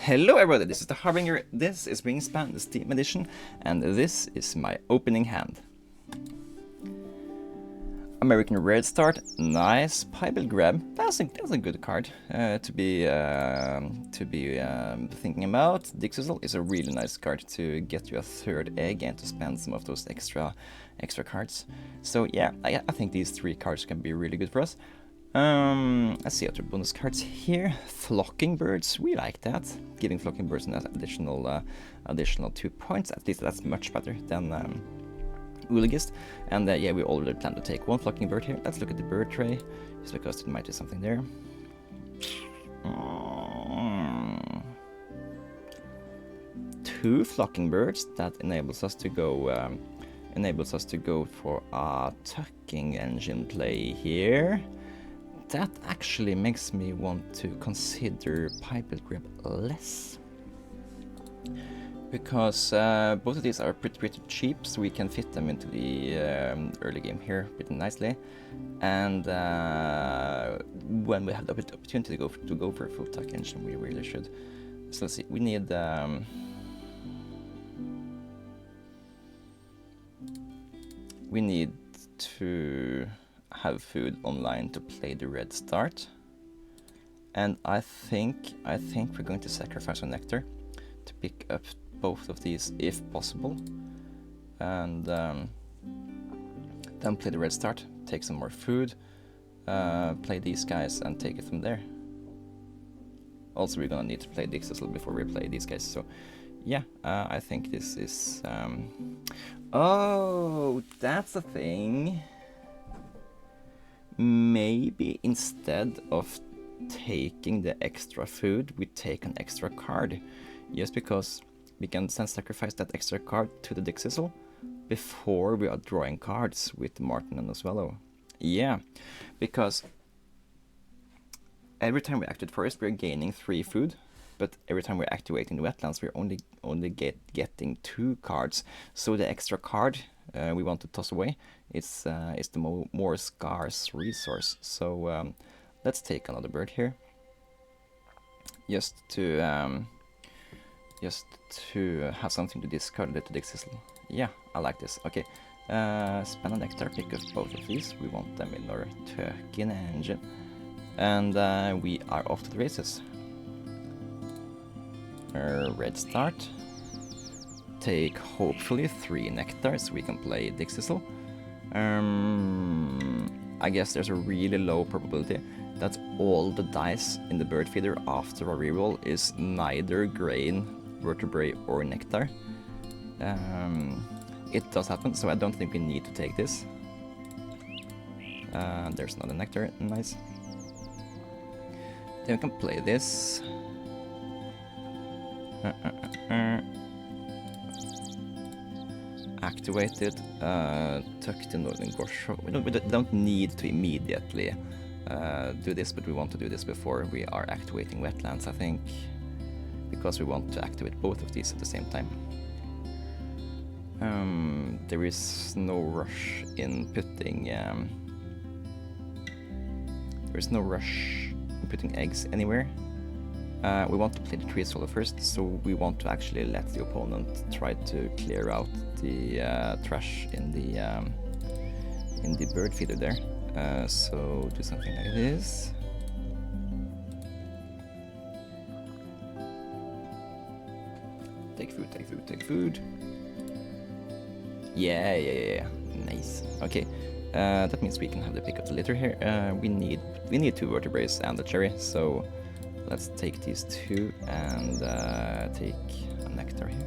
Hello everybody, this is the Harbinger, this is Wingspan, the Steam edition, and this is my opening hand. American Red Start, nice Pibel Grab, that's a good card to be thinking about. Dixisel is a really nice card to get you a third egg and to spend some of those extra cards. So yeah, I think these three cards can be really good for us. Let's see other bonus cards here. Flocking Birds, we like that. Giving Flocking Birds an additional 2 points. At least that's much better than rougelikes. And yeah, we already plan to take one Flocking Bird here. Let's look at the bird tray, just because there might be something there. Two Flocking Birds, that enables us to go for a tucking engine play here. That actually makes me want to consider Pibel Grab less, because both of these are pretty cheap, so we can fit them into the early game here pretty nicely. And when we have the opportunity to go for a full tuck engine, we really should. So let's see, we need to have food online to play the red start, and I think we're going to sacrifice our nectar to pick up both of these if possible, and then play the red start, take some more food, play these guys and take it from there. Also, we're gonna need to play Dixisel before we play these guys, so yeah, I think this is oh, that's a thing. Maybe instead of taking the extra food, we take an extra card. Just because we can then sacrifice that extra card to the Dixisel before we are drawing cards with Martin and the Swallow. Yeah, because every time we activate Forest, we're gaining 3 food, but every time we're activating the Wetlands, we're only getting 2 cards. So the extra card we want to toss away is the more scarce resource. So let's take another bird here, just to have something to discard to Dixisel. Yeah, I like this. Okay, spend a nectar, pick up both of these. We want them in our tuck-in engine, and we are off to the races. Red start. Take hopefully 3 nectars so we can play Dixisel. I guess there's a really low probability that all the dice in the bird feeder after a reroll is neither grain, vertebrae or nectar. It does happen, so I don't think we need to take this. There's another nectar, nice. Then we can play this. Activated, tuck the Northern Gorge. We don't need to immediately do this, but we want to do this before we are activating Wetlands, I think, because we want to activate both of these at the same time. There is no rush in putting eggs anywhere. We want to play the tree solo first, so we want to actually let the opponent try to clear out the trash in the bird feeder there. So do something like this. Take food. Yeah. Nice. Okay, that means we can have the pick up the litter here. We need 2 vertebrae and a cherry, so let's take these 2 and take a nectar here.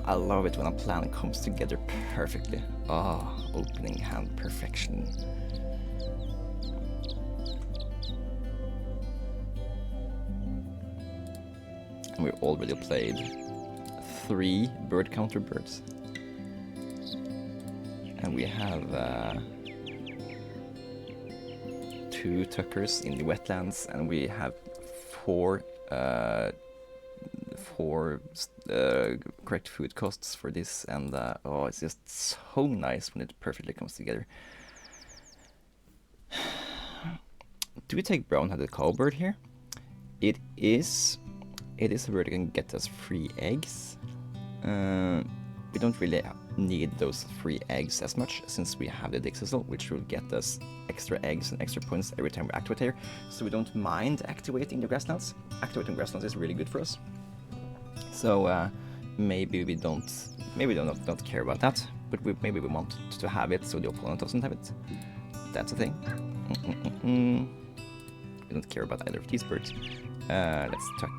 I love it when a plan comes together perfectly. Opening hand perfection. And we've already played 3 bird counter birds. And we have 2 tuckers in the Wetlands, and we have 4 correct food costs for this, and it's just so nice when it perfectly comes together. do we take brown-headed cowbird here? It is a bird that can get us 3 eggs. We don't really need those 3 eggs as much, since we have the Dixisel, which will get us extra eggs and extra points every time we activate here. So we don't mind activating the grasslands. Activating grasslands is really good for us. So maybe we don't care about that, but maybe we want to have it so the opponent doesn't have it. That's a thing. We don't care about either of these birds. Let's tuck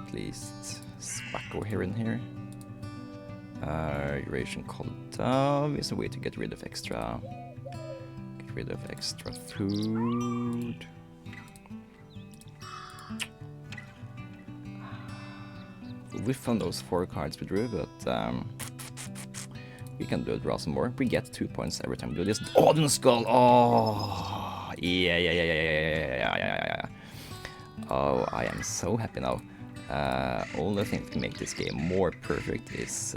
at least Spacko here in here. Eurasian collared dove is a way to get rid of extra food. We found those 4 cards we drew, but we can draw some more. We get 2 points every time we do this. Odin Skull! Oh! Yeah. Oh, I am so happy now. Only thing that can make this game more perfect is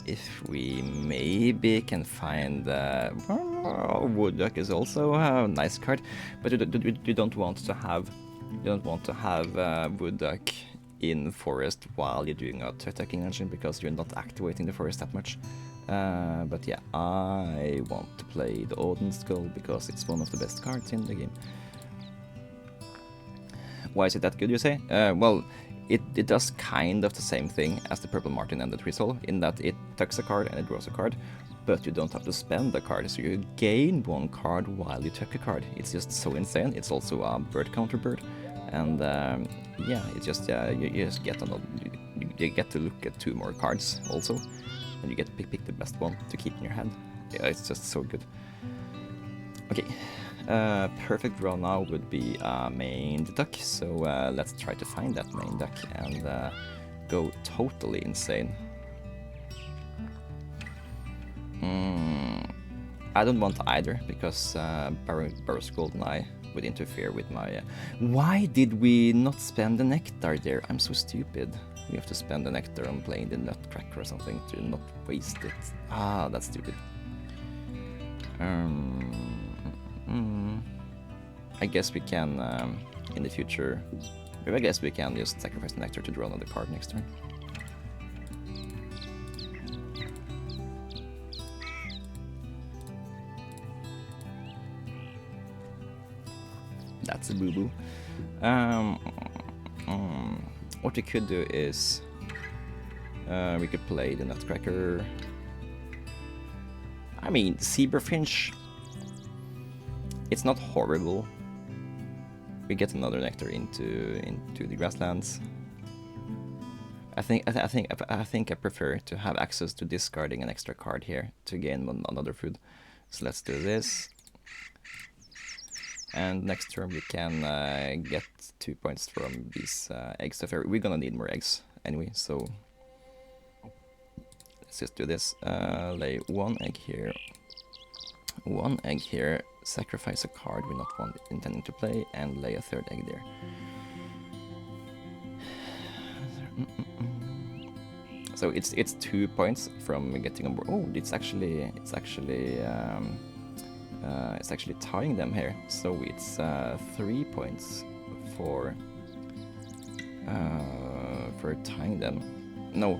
if we maybe can find Wood Duck is also a nice card, but you don't want to have Wood Duck in forest while you're doing a attacking engine, because you're not activating the forest that much. But yeah, I want to play the Odin Skull because it's one of the best cards in the game. Why is it that good, you say? Well, it does kind of the same thing as the Purple Martin and the Twistle, in that it tucks a card and it draws a card, but you don't have to spend the card, so you gain 1 card while you tuck a card. It's just so insane. It's also a bird counter bird, and yeah, it's just you just get you get to look at 2 more cards also, and you get to pick the best one to keep in your hand. Yeah, it's just so good. Okay. Perfect draw now would be main duck, so let's try to find that main duck and go totally insane. I don't want either, because Burrow's Goldeneye would interfere with my... Why did we not spend the nectar there? I'm so stupid. We have to spend the nectar on playing the Nutcracker or something to not waste it. Ah, that's stupid. I guess we can, in the future, I guess we can just sacrifice the nectar to draw another card next turn. That's a boo-boo. What we could do is, we could play the Nutcracker. I mean, Zebrafinch, it's not horrible. We get another nectar into the grasslands. I think I prefer to have access to discarding an extra card here to gain another food. So let's do this. And next turn we can get 2 points from these eggs. So we're gonna need more eggs anyway, so let's just do this. Lay 1 egg here. 1 egg here, sacrifice a card we're not intending to play, and lay a 3rd egg there. So it's 2 points from getting on board. Oh, it's actually tying them here. So it's 3 points for tying them. No,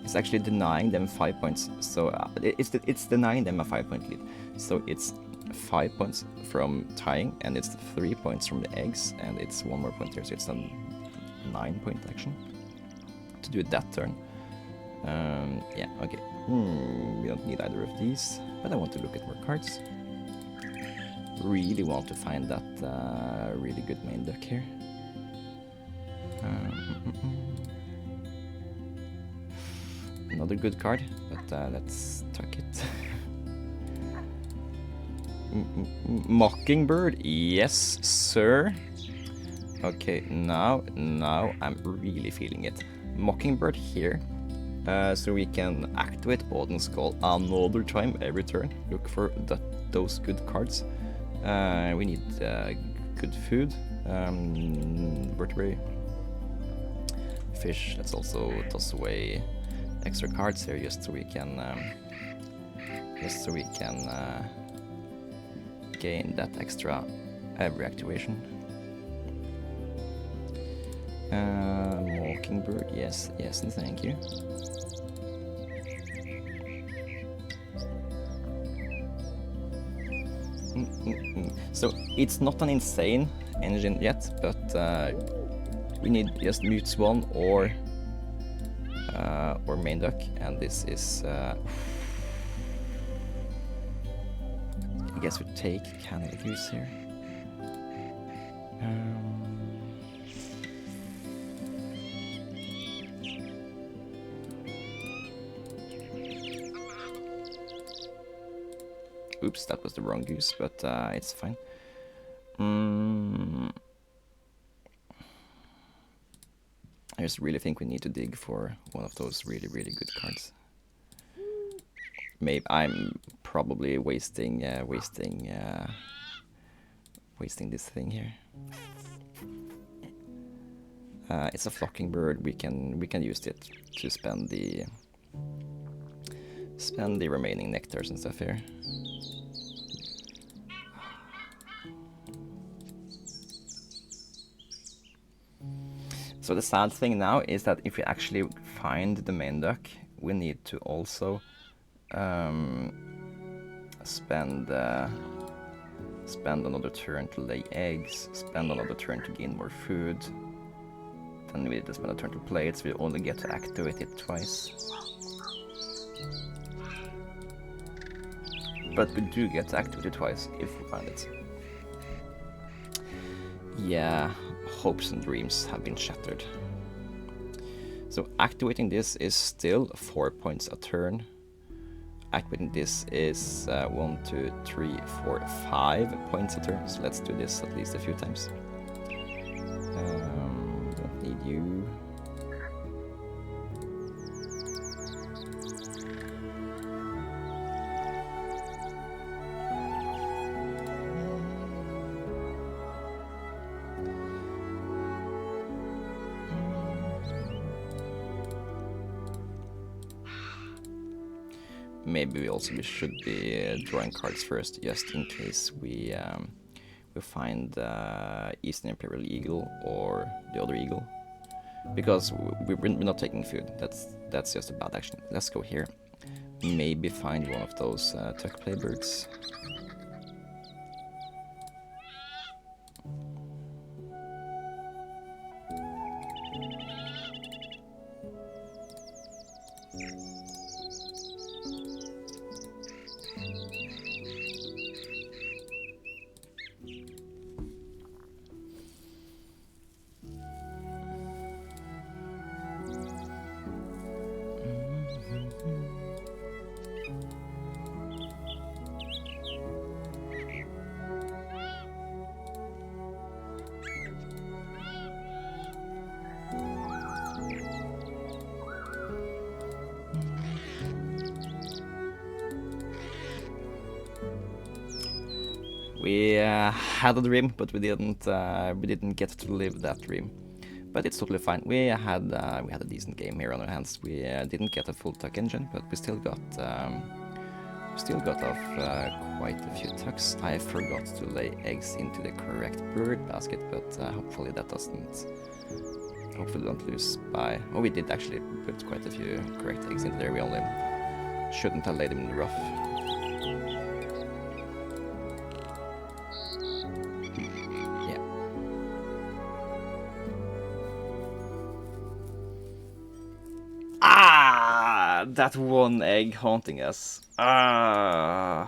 it's actually denying them 5 points. So it's denying them a 5-point lead. So it's 5 points from tying, and it's 3 points from the eggs, and it's 1 more point here. So it's a 9-point action to do it that turn. Yeah, okay. We don't need either of these, but I want to look at more cards. Really want to find that really good main duck here. Another good card, but let's tuck it. Mockingbird, yes, sir. Okay, now I'm really feeling it. Mockingbird here, so we can activate Odin's Call another time every turn. Look for those good cards. We need good food, vertebrae, fish. Let's also toss away extra cards here, just so we can gain that extra Every activation. Mockingbird, yes, yes, and thank you. So it's not an insane engine yet, but we need just mute swan or main duck, and this is. I guess we take Canada Goose here. Oops, that was the wrong goose, but it's fine. I just really think we need to dig for one of those really, really good cards. Maybe I'm probably wasting this thing here. It's a flocking bird. We can use it to spend the remaining nectars and stuff here. So the sad thing now is that if we actually find the main duck, we need to also spend another turn to lay eggs, spend another turn to gain more food. Then we need to spend a turn to play it, so we only get to activate it twice. But we do get to activate it twice if we find it. Yeah, hopes and dreams have been shattered. So activating this is still 4 points a turn. Activating this is 1, 2, 3, 4, 5 points a turn. So let's do this at least a few times. Don't need you. Maybe we should be drawing cards first, just in case we find Eastern Imperial Eagle or the other eagle, because we're not taking food. That's just a bad action. Let's go here. Maybe find one of those tuck play birds. We had a dream, but we didn't get to live that dream. But it's totally fine. We had a decent game here on our hands. We didn't get a full tuck engine, but we still got off quite a few tucks. I forgot to lay eggs into the correct bird basket, but hopefully that doesn't. Hopefully don't lose by. Oh, we did actually put quite a few correct eggs into there. We only shouldn't have laid them in the rough. That one egg haunting us. Fine.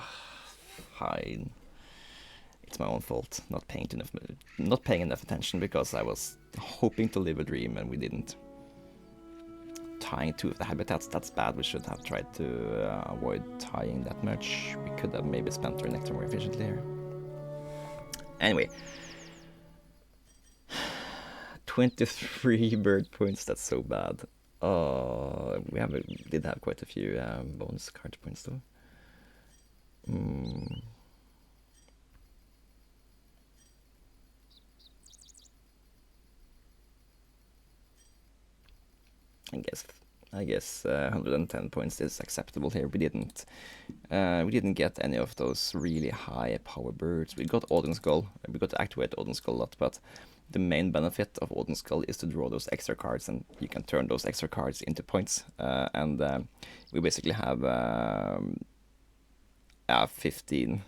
It's my own fault, not paying enough attention, because I was hoping to live a dream and we didn't. Tying 2 of the habitats, that's bad. We should have tried to avoid tying that much. We could have maybe spent our nectar more efficiently here. Anyway. 23 bird points, that's so bad. We did have quite a few bonus card points though. I guess I guess 110 points is acceptable here. We didn't get any of those really high power birds. We got Odin Skull. We got to activate Odin Skull a lot, but the main benefit of Odin Skull is to draw those extra cards, and you can turn those extra cards into points. We basically have 15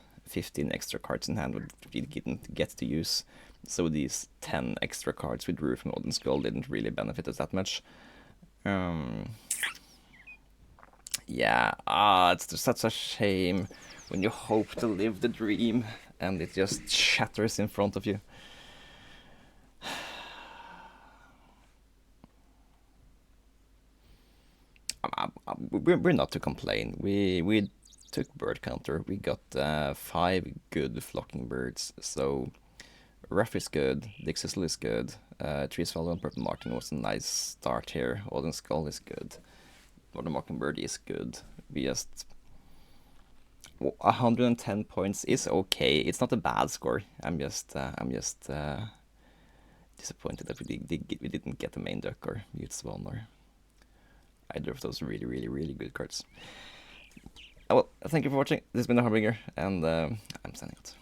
extra cards in hand which we didn't get to use. So these 10 extra cards we drew from Odin Skull didn't really benefit us that much. Yeah, it's just such a shame when you hope to live the dream and it just shatters in front of you. We're not to complain. We took bird counter. We got 5 good flocking birds. So Ruff is good. Dixisel is good. Tree Swallow and Purple Martin was a nice start here. Odin Skull is good. Northern Mockingbird is good. We just 110 points is okay. It's not a bad score. I'm just disappointed that we didn't get the main duck or mute swan or either of those really good cards. Well, thank you for watching. This has been the Harbinger, and I'm signing out.